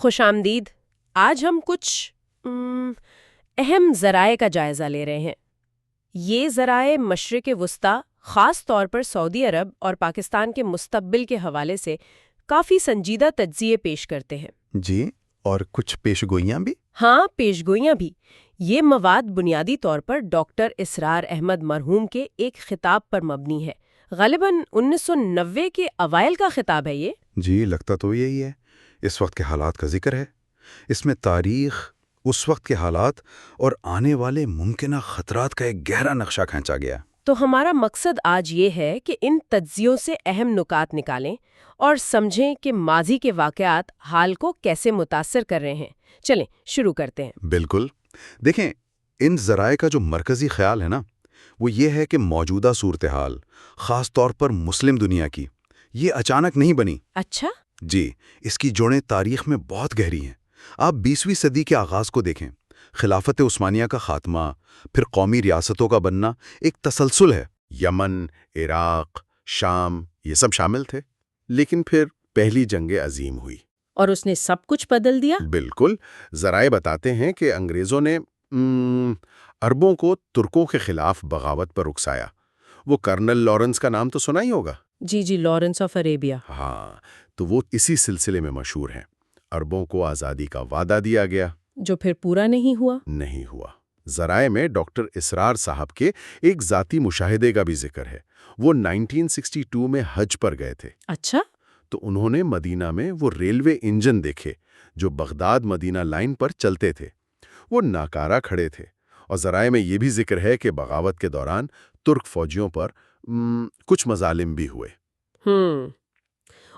خوش آمدید۔ آج ہم کچھ اہم ذرائع کا جائزہ لے رہے ہیں۔ یہ ذرائع مشرق وسطیٰ، خاص طور پر سعودی عرب اور پاکستان کے مستقبل کے حوالے سے کافی سنجیدہ تجزیے پیش کرتے ہیں۔ جی، اور کچھ پیش گوئیاں بھی؟ ہاں، پیش گوئیاں بھی۔ یہ مواد بنیادی طور پر ڈاکٹر اسرار احمد مرحوم کے ایک خطاب پر مبنی ہے۔ غالباً 1990 کے اوائل کا خطاب ہے یہ۔ جی، لگتا تو یہی ہے۔ اس وقت کے حالات کا ذکر ہے۔ اس میں تاریخ، اس وقت کے حالات اور آنے والے ممکنہ خطرات کا ایک گہرا نقشہ کھینچا گیا۔ تو ہمارا مقصد آج یہ ہے کہ ان تجزیوں سے اہم نکات نکالیں اور سمجھیں کہ ماضی کے واقعات حال کو کیسے متاثر کر رہے ہیں۔ چلیں شروع کرتے ہیں۔ بالکل۔ دیکھیں، ان ذرائع کا جو مرکزی خیال ہے نا، وہ یہ ہے کہ موجودہ صورتحال، خاص طور پر مسلم دنیا کی، یہ اچانک نہیں بنی۔ اچھا؟ جی، اس کی جڑیں تاریخ میں بہت گہری ہیں۔ آپ 20ویں صدی کے آغاز کو دیکھیں۔ خلافت عثمانیہ کا خاتمہ، پھر قومی ریاستوں کا بننا ایک تسلسل ہے۔ یمن، عراق، شام، یہ سب شامل تھے۔ لیکن پھر پہلی جنگ عظیم ہوئی اور اس نے سب کچھ بدل دیا؟ بالکل۔ ذرائع بتاتے ہیں کہ انگریزوں نے عربوں کو ترکوں کے خلاف بغاوت پر اکسایا۔ وہ کرنل لارنس کا نام تو سنا ہی ہوگا۔ جی، لارنس آف عریبیا۔ ہاں، تو وہ اسی سلسلے میں مشہور ہیں۔ عربوں کو آزادی کا وعدہ دیا گیا، جو پھر پورا نہیں ہوا۔ نہیں ہوا۔ ذرائع میں ڈاکٹر اسرار صاحب کے ایک ذاتی مشاہدے کا بھی ذکر ہے۔ وہ 1962 میں حج پر گئے تھے۔ اچھا؟ تو انہوں نے مدینہ میں وہ ریلوے انجن دیکھے جو بغداد مدینہ لائن پر چلتے تھے۔ وہ ناکارہ کھڑے تھے، اور ذرائع میں یہ بھی ذکر ہے کہ بغاوت کے دوران ترک فوجیوں پر کچھ مظالم بھی ہوئے۔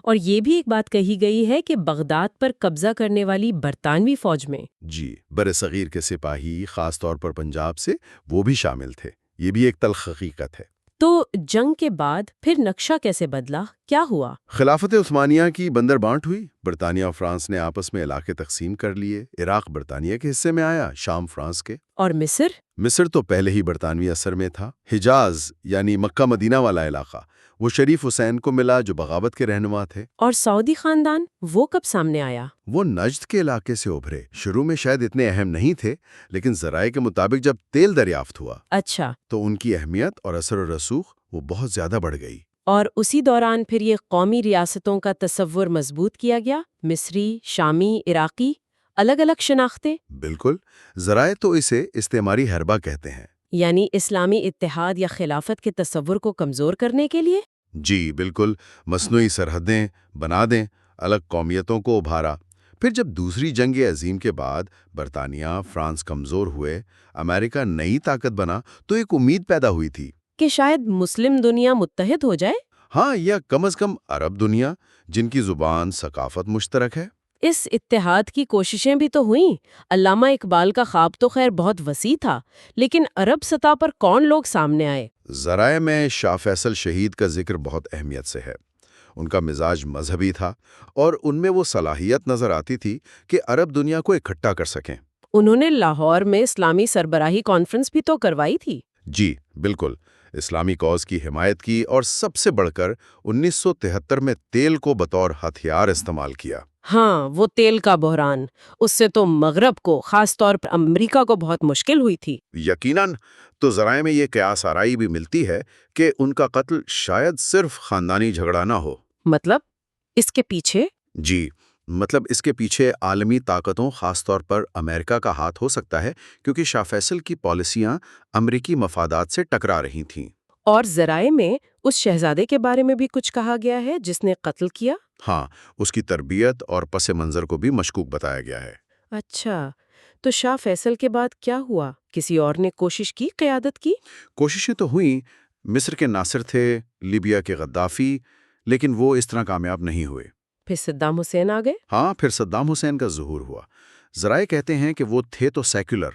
اور یہ بھی ایک بات کہی گئی ہے کہ بغداد پر قبضہ کرنے والی برطانوی فوج میں جی، برصغیر کے سپاہی، خاص طور پر پنجاب سے، وہ بھی شامل تھے۔ یہ بھی ایک تلخ حقیقت ہے۔ تو جنگ کے بعد پھر نقشہ کیسے بدلا؟ کیا ہوا؟ خلافت عثمانیہ کی بندر بانٹ ہوئی۔ برطانیہ اور فرانس نے آپس میں علاقے تقسیم کر لیے۔ عراق برطانیہ کے حصے میں آیا، شام فرانس کے۔ اور مصر؟ مصر تو پہلے ہی برطانوی اثر میں تھا۔ حجاز یعنی مکہ مدینہ والا علاقہ، وہ شریف حسین کو ملا جو بغاوت کے رہنما تھے۔ اور سعودی خاندان، وہ کب سامنے آیا؟ وہ نجد کے علاقے سے ابھرے۔ شروع میں شاید اتنے اہم نہیں تھے، لیکن ذرائع کے مطابق جب تیل دریافت ہوا اچھا، تو ان کی اہمیت اور اثر و رسوخ وہ بہت زیادہ بڑھ گئی۔ اور اسی دوران پھر یہ قومی ریاستوں کا تصور مضبوط کیا گیا، مصری، شامی، عراقی، الگ الگ شناختیں۔ بالکل۔ ذرائع تو اسے استعماری حربہ کہتے ہیں۔ یعنی اسلامی اتحاد یا خلافت کے تصور کو کمزور کرنے کے لیے؟ جی بالکل، مصنوعی سرحدیں بنا دیں، الگ قومیتوں کو ابھارا۔ پھر جب دوسری جنگ عظیم کے بعد برطانیہ، فرانس کمزور ہوئے، امریکہ نئی طاقت بنا، تو ایک امید پیدا ہوئی تھی کہ شاید مسلم دنیا متحد ہو جائے؟ ہاں، یا کم از کم عرب دنیا، جن کی زبان، ثقافت مشترک ہے۔ اس اتحاد کی کوششیں بھی تو ہوئیں۔ علامہ اقبال کا خواب تو خیر بہت وسیع تھا، لیکن عرب سطح پر کون لوگ سامنے آئے؟ ذرائع میں شاہ فیصل شہید کا ذکر بہت اہمیت سے ہے۔ ان کا مزاج مذہبی تھا، اور ان میں وہ صلاحیت نظر آتی تھی کہ عرب دنیا کو اکٹھا کر سکیں۔ انہوں نے لاہور میں اسلامی سربراہی کانفرنس بھی تو کروائی تھی۔ جی بالکل، اسلامی کاز کی حمایت کی، اور سب سے بڑھ کر 1973 میں تیل کو بطور ہتھیار استعمال کیا۔ ہاں، وہ تیل کا بحران، اس سے تو مغرب کو، خاص طور پر امریکہ کو بہت مشکل ہوئی تھی۔ یقیناً۔ تو ذرائع میں یہ قیاس آرائی بھی ملتی ہے کہ ان کا قتل شاید صرف خاندانی جھگڑا نہ ہو۔ مطلب اس کے پیچھے؟ جی، مطلب اس کے پیچھے عالمی طاقتوں، خاص طور پر امریکہ کا ہاتھ ہو سکتا ہے، کیونکہ شاہ فیصل کی پالیسیاں امریکی مفادات سے ٹکرا رہی تھیں۔ اور ذرائع میں اس شہزادے کے بارے میں بھی کچھ کہا گیا ہے جس نے قتل کیا؟ ہاں، اس کی تربیت اور پس منظر کو بھی مشکوک بتایا گیا ہے۔ اچھا، تو شاہ فیصل کے بعد کیا ہوا؟ کسی اور نے کوشش کی قیادت کی؟ کوششیں تو ہوئیں۔ مصر کے ناصر تھے، لیبیا کے غدافی، لیکن وہ اس طرح کامیاب نہیں ہوئے۔ پھر صدام حسین آ گئے؟ ہاں، پھر صدام حسین کا ظہور ہوا۔ ذرائع کہتے ہیں کہ وہ تھے تو سیکولر،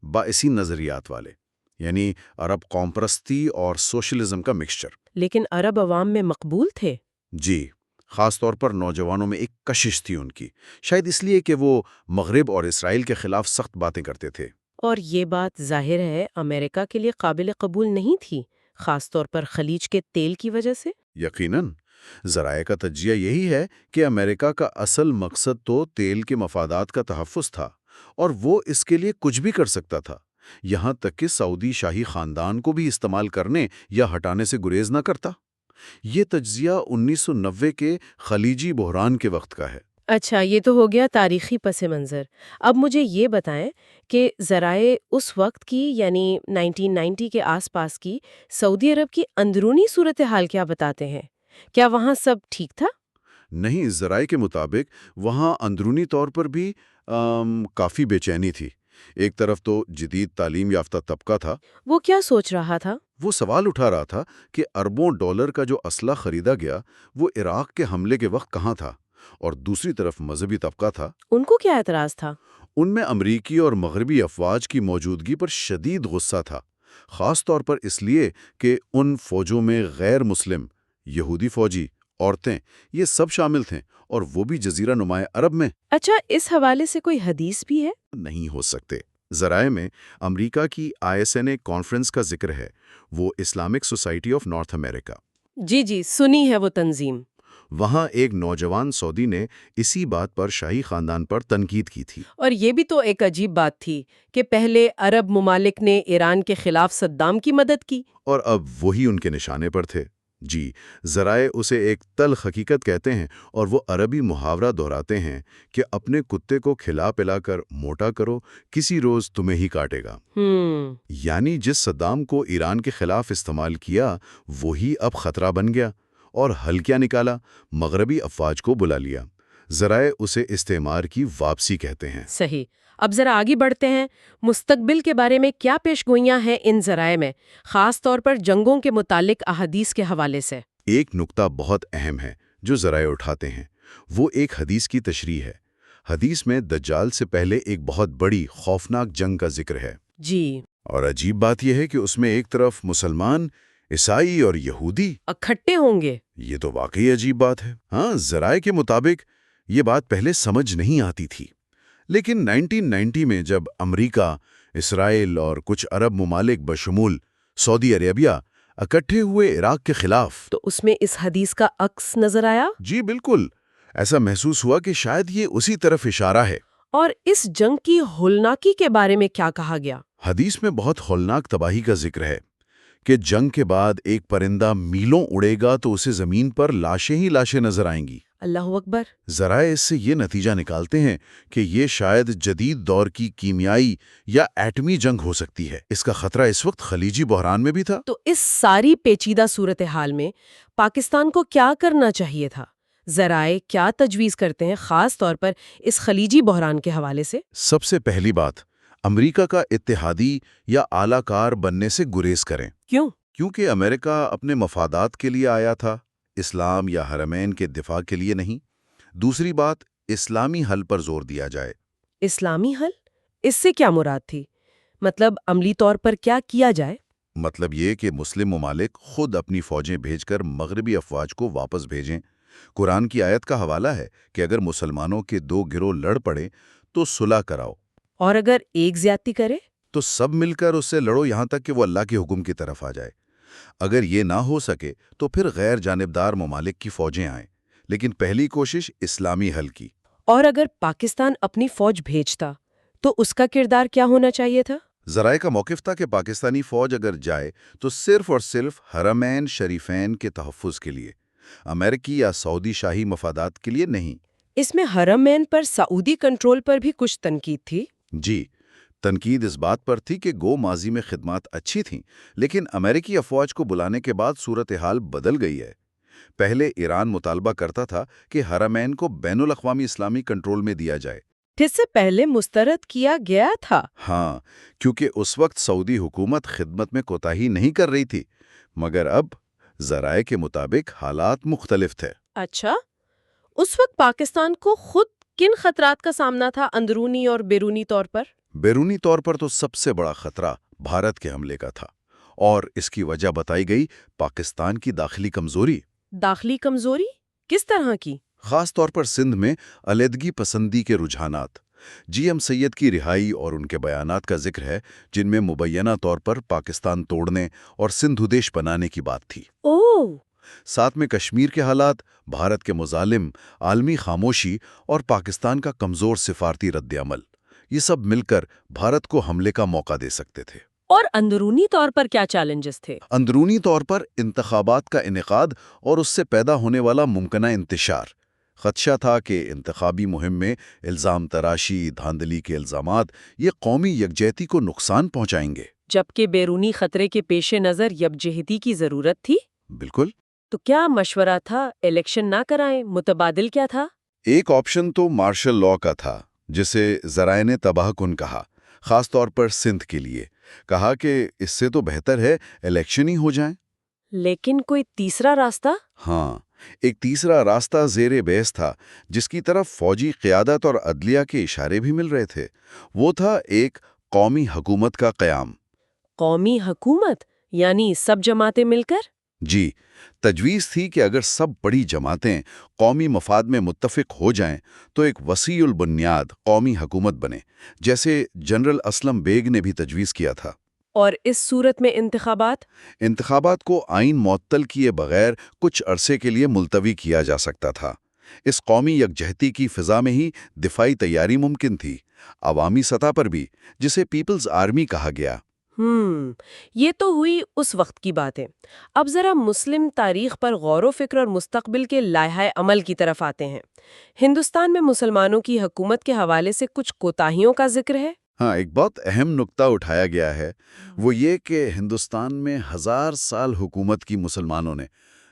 باعثی نظریات والے، یعنی عرب قوم پرستی اور سوشلزم کا مکسچر۔ لیکن عرب عوام میں مقبول تھے؟ جی، خاص طور پر نوجوانوں میں ایک کشش تھی ان کی، شاید اس لیے کہ وہ مغرب اور اسرائیل کے خلاف سخت باتیں کرتے تھے۔ اور یہ بات ظاہر ہے امریکہ کے لیے قابل قبول نہیں تھی، خاص طور پر خلیج کے تیل کی وجہ سے۔ یقیناً، ذرائع کا تجزیہ یہی ہے کہ امریکہ کا اصل مقصد تو تیل کے مفادات کا تحفظ تھا، اور وہ اس کے لیے کچھ بھی کر سکتا تھا، یہاں تک کہ سعودی شاہی خاندان کو بھی استعمال کرنے یا ہٹانے سے گریز نہ کرتا۔ یہ تجزیہ 1990 کے خلیجی بحران کے وقت کا ہے۔ اچھا، یہ تو ہو گیا تاریخی پس منظر۔ اب مجھے یہ بتائیں کہ ذرائع اس وقت کی یعنی 1990 کے آس پاس کی سعودی عرب کی اندرونی صورتحال کیا بتاتے ہیں؟ کیا وہاں سب ٹھیک تھا؟ نہیں، ذرائع کے مطابق وہاں اندرونی طور پر بھی کافی بے چینی تھی۔ ایک طرف تو جدید تعلیم یافتہ طبقہ تھا، وہ کیا سوچ رہا تھا؟ وہ سوال اٹھا رہا تھا کہ اربوں ڈالر کا جو اسلحہ خریدا گیا وہ عراق کے حملے کے وقت کہاں تھا، اور دوسری طرف مذہبی طبقہ تھا۔ ان کو کیا اعتراض تھا؟ ان میں امریکی اور مغربی افواج کی موجودگی پر شدید غصہ تھا، خاص طور پر اس لیے کہ ان فوجوں میں غیر مسلم، یہودی فوجی، عورتیں، یہ سب شامل تھے، اور وہ بھی جزیرہ نمایاں عرب میں۔ اچھا، اس حوالے سے کوئی حدیث بھی ہے؟ نہیں ہو سکتے۔ ذرائع میں امریکہ کی ISNA کانفرنس کا ذکر ہے، وہ اسلامک سوسائٹی آف نارتھ امریکہ۔ جی سنی ہے وہ تنظیم۔ وہاں ایک نوجوان سعودی نے اسی بات پر شاہی خاندان پر تنقید کی تھی۔ اور یہ بھی تو ایک عجیب بات تھی کہ پہلے عرب ممالک نے ایران کے خلاف صدام کی مدد کی، اور اب وہی ان کے نشانے پر تھے۔ جی، ذرائع اسے ایک تلخ حقیقت کہتے ہیں، اور وہ عربی محاورہ دہراتے ہیں کہ اپنے کتے کو کھلا پلا کر موٹا کرو، کسی روز تمہیں ہی کاٹے گا۔ یعنی جس صدام کو ایران کے خلاف استعمال کیا وہی اب خطرہ بن گیا، اور حل کیا نکالا؟ مغربی افواج کو بلا لیا۔ ذرائع اسے استعمار کی واپسی کہتے ہیں۔ صحیح۔ اب ذرا آگے بڑھتے ہیں۔ مستقبل کے بارے میں کیا پیش گوئیاں ہیں ان ذرائع میں، خاص طور پر جنگوں کے متعلق احادیث کے حوالے سے؟ ایک نکتہ بہت اہم ہے جو ذرائع اٹھاتے ہیں، وہ ایک حدیث کی تشریح ہے۔ حدیث میں دجال سے پہلے ایک بہت بڑی خوفناک جنگ کا ذکر ہے۔ جی۔ اور عجیب بات یہ ہے کہ اس میں ایک طرف مسلمان، عیسائی اور یہودی اکٹھے ہوں گے۔ یہ تو واقعی عجیب بات ہے۔ ہاں، ذرائع کے مطابق یہ بات پہلے سمجھ نہیں آتی تھی، لیکن 1990 میں جب امریکہ، اسرائیل اور کچھ عرب ممالک بشمول سعودی عربیہ اکٹھے ہوئے عراق کے خلاف، تو اس میں اس حدیث کا عکس نظر آیا؟ جی بالکل، ایسا محسوس ہوا کہ شاید یہ اسی طرف اشارہ ہے۔ اور اس جنگ کی ہولناکی کے بارے میں کیا کہا گیا؟ حدیث میں بہت ہولناک تباہی کا ذکر ہے کہ جنگ کے بعد ایک پرندہ میلوں اڑے گا تو اسے زمین پر لاشیں ہی لاشیں نظر آئیں گی۔ اللہ اکبر۔ ذرائع اس سے یہ نتیجہ نکالتے ہیں کہ یہ شاید جدید دور کی کیمیائی یا ایٹمی جنگ ہو سکتی ہے۔ اس کا خطرہ اس وقت خلیجی بحران میں بھی تھا۔ تو اس ساری پیچیدہ صورتحال میں پاکستان کو کیا کرنا چاہیے تھا؟ ذرائع کیا تجویز کرتے ہیں، خاص طور پر اس خلیجی بحران کے حوالے سے؟ سب سے پہلی بات، امریکہ کا اتحادی یا اعلی کار بننے سے گریز کریں۔ کیوں؟ کیونکہ امریکہ اپنے مفادات کے لیے آیا تھا، اسلام یا حرمین کے دفاع کے لیے نہیں۔ دوسری بات، اسلامی حل پر زور دیا جائے۔ اسلامی حل؟ اس سے کیا مراد تھی؟ مطلب عملی طور پر کیا کیا جائے؟ مطلب یہ کہ مسلم ممالک خود اپنی فوجیں بھیج کر مغربی افواج کو واپس بھیجیں۔ قرآن کی آیت کا حوالہ ہے کہ اگر مسلمانوں کے دو گروہ لڑ پڑے تو صلح کراؤ، اور اگر ایک زیادتی کرے تو سب مل کر اس سے لڑو یہاں تک کہ وہ اللہ کے حکم کی طرف آ جائے۔ اگر یہ نہ ہو سکے تو پھر غیر جانبدار ممالک کی فوجیں آئیں، لیکن پہلی کوشش اسلامی حل کی۔ اور اگر پاکستان اپنی فوج بھیجتا تو اس کا کردار کیا ہونا چاہیے تھا؟ ذرائع کا موقف تھا کہ پاکستانی فوج اگر جائے تو صرف اور صرف حرمین شریفین کے تحفظ کے لیے، امریکی یا سعودی شاہی مفادات کے لیے نہیں۔ اس میں حرمین پر سعودی کنٹرول پر بھی کچھ تنقید تھی۔ جی، تنقید اس بات پر تھی کہ گو ماضی میں خدمات اچھی تھیں، لیکن امریکی افواج کو بلانے کے بعد صورتحال بدل گئی ہے۔ پہلے ایران مطالبہ کرتا تھا کہ حرمین کو بین الاقوامی اسلامی کنٹرول میں دیا جائے، جس سے پہلے مسترد کیا گیا تھا۔ ہاں، کیونکہ اس وقت سعودی حکومت خدمت میں کوتاہی نہیں کر رہی تھی، مگر اب ذرائع کے مطابق حالات مختلف تھے۔ اچھا، اس وقت پاکستان کو خود کن خطرات کا سامنا تھا، اندرونی اور بیرونی طور پر؟ بیرونی طور پر تو سب سے بڑا خطرہ بھارت کے حملے کا تھا، اور اس کی وجہ بتائی گئی پاکستان کی داخلی کمزوری۔ داخلی کمزوری کس طرح کی؟ خاص طور پر سندھ میں علیحدگی پسندی کے رجحانات۔ جی ایم سید کی رہائی اور ان کے بیانات کا ذکر ہے، جن میں مبینہ طور پر پاکستان توڑنے اور سندھ دیش بنانے کی بات تھی۔ اوہ! ساتھ میں کشمیر کے حالات، بھارت کے مظالم، عالمی خاموشی اور پاکستان کا کمزور سفارتی رد عمل، یہ سب مل کر بھارت کو حملے کا موقع دے سکتے تھے۔ اور اندرونی طور پر کیا چیلنجز تھے؟ اندرونی طور پر انتخابات کا انعقاد اور اس سے پیدا ہونے والا ممکنہ انتشار۔ خدشہ تھا کہ انتخابی مہم میں الزام تراشی، دھاندلی کے الزامات یہ قومی یکجہتی کو نقصان پہنچائیں گے۔ جبکہ بیرونی خطرے کے پیش نظر یکجہتی کی ضرورت تھی۔ بالکل۔ تو کیا مشورہ تھا الیکشن نہ کرائیں؟ متبادل کیا تھا؟ ایک آپشن تو مارشل لاء کا تھا، جسے ذرائع نے تباہ کن کہا، خاص طور پر سندھ کے لیے۔ کہا کہ اس سے تو بہتر ہے الیکشن ہی ہو جائیں۔ لیکن کوئی تیسرا راستہ؟ ہاں، ایک تیسرا راستہ زیر بحث تھا، جس کی طرف فوجی قیادت اور عدلیہ کے اشارے بھی مل رہے تھے۔ وہ تھا ایک قومی حکومت کا قیام۔ قومی حکومت یعنی سب جماعتیں مل کر؟ جی، تجویز تھی کہ اگر سب بڑی جماعتیں قومی مفاد میں متفق ہو جائیں تو ایک وسیع البنیاد قومی حکومت بنے، جیسے جنرل اسلم بیگ نے بھی تجویز کیا تھا۔ اور اس صورت میں انتخابات کو آئین معطل کیے بغیر کچھ عرصے کے لیے ملتوی کیا جا سکتا تھا۔ اس قومی یکجہتی کی فضا میں ہی دفاعی تیاری ممکن تھی، عوامی سطح پر بھی، جسے پیپلز آرمی کہا گیا۔ یہ تو ہوئی اس وقت کی باتیں۔ اب ذرا مسلم تاریخ پر غور و فکر اور مستقبل کے لائحہ عمل کی طرف آتے ہیں۔ ہندوستان میں مسلمانوں کی حکومت کے حوالے سے کچھ کوتاہیوں کا ذکر ہے۔ ہاں، ایک بہت اہم نکتہ اٹھایا گیا ہے، وہ یہ کہ ہندوستان میں 1000 سال حکومت کی مسلمانوں نے،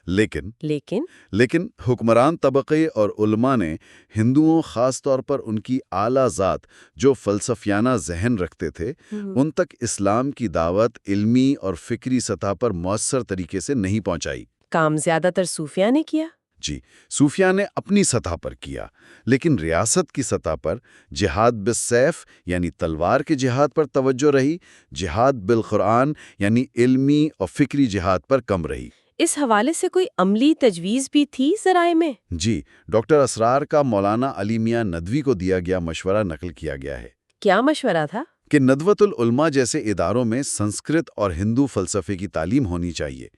لیکن حکمران طبقے اور علماء نے ہندوؤں، خاص طور پر ان کی اعلیٰ ذات جو فلسفیانہ ذہن رکھتے تھے، ان تک اسلام کی دعوت علمی اور فکری سطح پر مؤثر طریقے سے نہیں پہنچائی۔ کام زیادہ تر صوفیہ نے کیا؟ جی، صوفیہ نے اپنی سطح پر کیا، لیکن ریاست کی سطح پر جہاد بالسیف یعنی تلوار کے جہاد پر توجہ رہی، جہاد بالقرآن یعنی علمی اور فکری جہاد پر کم رہی۔ اس حوالے سے کوئی عملی تجویز بھی تھی ذرائع میں؟ جی، ڈاکٹر اسرار کا مولانا علی میاں ندوی کو دیا گیا مشورہ نقل کیا گیا ہے۔ کیا مشورہ تھا؟ کہ ندوۃ العلماء جیسے اداروں میں سنسکرت اور ہندو فلسفے کی تعلیم ہونی چاہیے،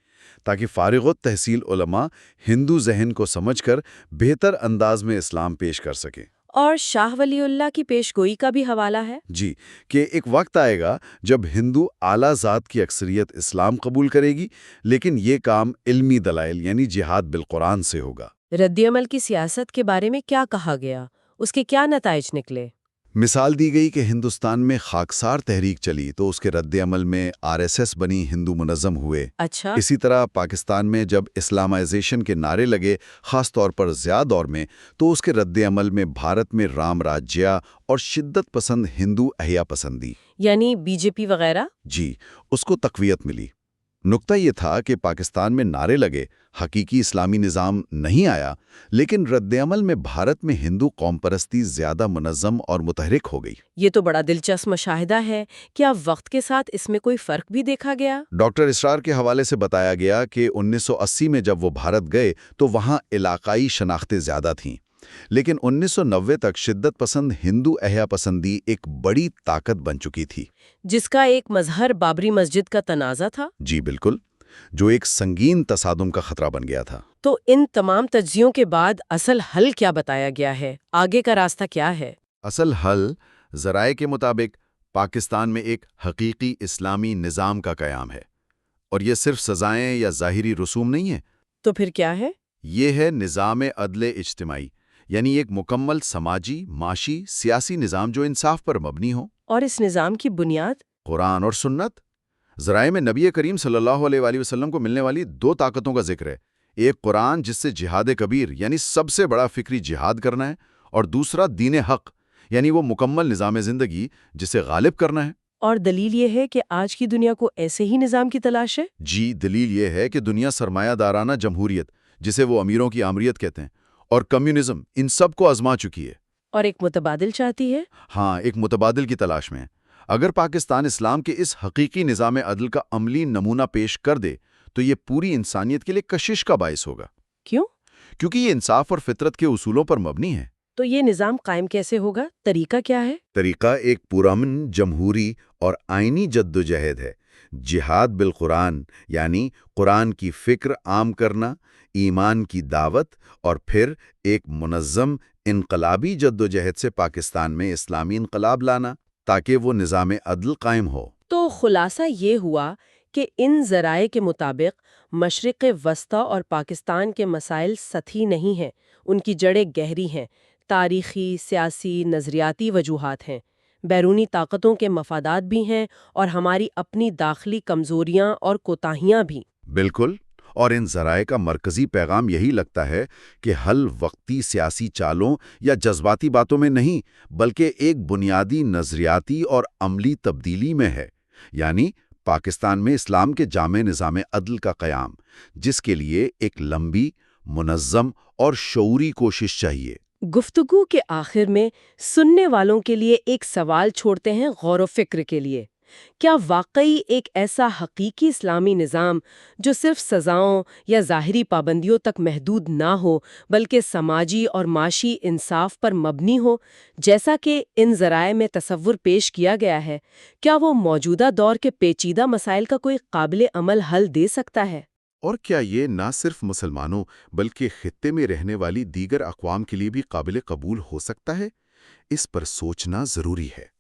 تاکہ فارغ التحصیل علماء ہندو ذہن کو سمجھ کر بہتر انداز میں اسلام پیش کر سکیں۔ اور شاہ ولی اللہ کی پیش گوئی کا بھی حوالہ ہے؟ جی، کہ ایک وقت آئے گا جب ہندو اعلیٰ ذات کی اکثریت اسلام قبول کرے گی، لیکن یہ کام علمی دلائل یعنی جہاد بالقرآن سے ہوگا۔ رد عمل کی سیاست کے بارے میں کیا کہا گیا؟ اس کے کیا نتائج نکلے؟ مثال دی گئی کہ ہندوستان میں خاکسار تحریک چلی تو اس کے رد عمل میں RSS بنی، ہندو منظم ہوئے۔ اچھا۔ اسی طرح پاکستان میں جب اسلامائزیشن کے نعرے لگے، خاص طور پر ضیاء دور میں، تو اس کے رد عمل میں بھارت میں رام راجیہ اور شدت پسند ہندو احیا پسندی یعنی BJP وغیرہ؟ جی، اس کو تقویت ملی۔ نکتہ یہ تھا کہ پاکستان میں نعرے لگے، حقیقی اسلامی نظام نہیں آیا، لیکن رد عمل میں بھارت میں ہندو قوم پرستی زیادہ منظم اور متحرک ہو گئی۔ یہ تو بڑا دلچسپ مشاہدہ ہے۔ کیا وقت کے ساتھ اس میں کوئی فرق بھی دیکھا گیا؟ ڈاکٹر اسرار کے حوالے سے بتایا گیا کہ 1980 میں جب وہ بھارت گئے تو وہاں علاقائی شناختیں زیادہ تھیں، لیکن 1990 تک شدت پسند ہندو احیا پسندی ایک بڑی طاقت بن چکی تھی، جس کا ایک مظہر بابری مسجد کا تنازع تھا۔ جی بالکل، جو ایک سنگین تصادم کا خطرہ بن گیا تھا۔ تو ان تمام تجزیوں کے بعد اصل حل کیا بتایا گیا ہے؟ آگے کا راستہ کیا ہے؟ اصل حل ذرائع کے مطابق پاکستان میں ایک حقیقی اسلامی نظام کا قیام ہے، اور یہ صرف سزائیں یا ظاہری رسوم نہیں ہے۔ تو پھر کیا ہے؟ یہ ہے نظام عدل اجتماعی، یعنی ایک مکمل سماجی، معاشی، سیاسی نظام جو انصاف پر مبنی ہو۔ اور اس نظام کی بنیاد؟ قرآن اور سنت۔ ذرائع میں نبی کریم صلی اللہ علیہ وآلہ وسلم کو ملنے والی 2 طاقتوں کا ذکر ہے، ایک قرآن جس سے جہاد کبیر یعنی سب سے بڑا فکری جہاد کرنا ہے، اور دوسرا دین حق یعنی وہ مکمل نظام زندگی جسے غالب کرنا ہے۔ اور دلیل یہ ہے کہ آج کی دنیا کو ایسے ہی نظام کی تلاش ہے؟ جی، دلیل یہ ہے کہ دنیا سرمایہ دارانہ جمہوریت، جسے وہ امیروں کی آمریت کہتے ہیں، اور کمیونزم، ان سب کو آزما چکی ہے۔ اور ایک متبادل چاہتی ہے؟ ہاں، ایک متبادل کی تلاش میں ہے۔ اگر پاکستان اسلام کے اس حقیقی نظام عدل کا عملی نمونہ پیش کر دے تو یہ پوری انسانیت کے لیے کشش کا باعث ہوگا۔ کیوں؟ کیونکہ یہ انصاف اور فطرت کے اصولوں پر مبنی ہے۔ تو یہ نظام قائم کیسے ہوگا؟ طریقہ کیا ہے؟ طریقہ ایک پرامن جمہوری اور آئینی جدوجہد ہے، جہاد بالقرآن یعنی قرآن کی فکر عام کرنا، ایمان کی دعوت اور پھر ایک منظم انقلابی جدوجہد سے پاکستان میں اسلامی انقلاب لانا تاکہ وہ نظام عدل قائم ہو۔ تو خلاصہ یہ ہوا کہ ان ذرائع کے مطابق مشرق وسطیٰ اور پاکستان کے مسائل سطحی نہیں ہیں، ان کی جڑیں گہری ہیں، تاریخی، سیاسی، نظریاتی وجوہات ہیں، بیرونی طاقتوں کے مفادات بھی ہیں اور ہماری اپنی داخلی کمزوریاں اور کوتاہیاں بھی۔ بالکل، اور ان ذرائع کا مرکزی پیغام یہی لگتا ہے کہ حل وقتی سیاسی چالوں یا جذباتی باتوں میں نہیں، بلکہ ایک بنیادی نظریاتی اور عملی تبدیلی میں ہے، یعنی پاکستان میں اسلام کے جامع نظام عدل کا قیام، جس کے لیے ایک لمبی، منظم اور شعوری کوشش چاہیے۔ گفتگو کے آخر میں سننے والوں کے لیے ایک سوال چھوڑتے ہیں غور و فکر کے لیے۔ کیا واقعی ایک ایسا حقیقی اسلامی نظام جو صرف سزاؤں یا ظاہری پابندیوں تک محدود نہ ہو بلکہ سماجی اور معاشی انصاف پر مبنی ہو، جیسا کہ ان ذرائع میں تصور پیش کیا گیا ہے، کیا وہ موجودہ دور کے پیچیدہ مسائل کا کوئی قابل عمل حل دے سکتا ہے؟ اور کیا یہ نہ صرف مسلمانوں بلکہ خطے میں رہنے والی دیگر اقوام کے لیے بھی قابل قبول ہو سکتا ہے؟ اس پر سوچنا ضروری ہے۔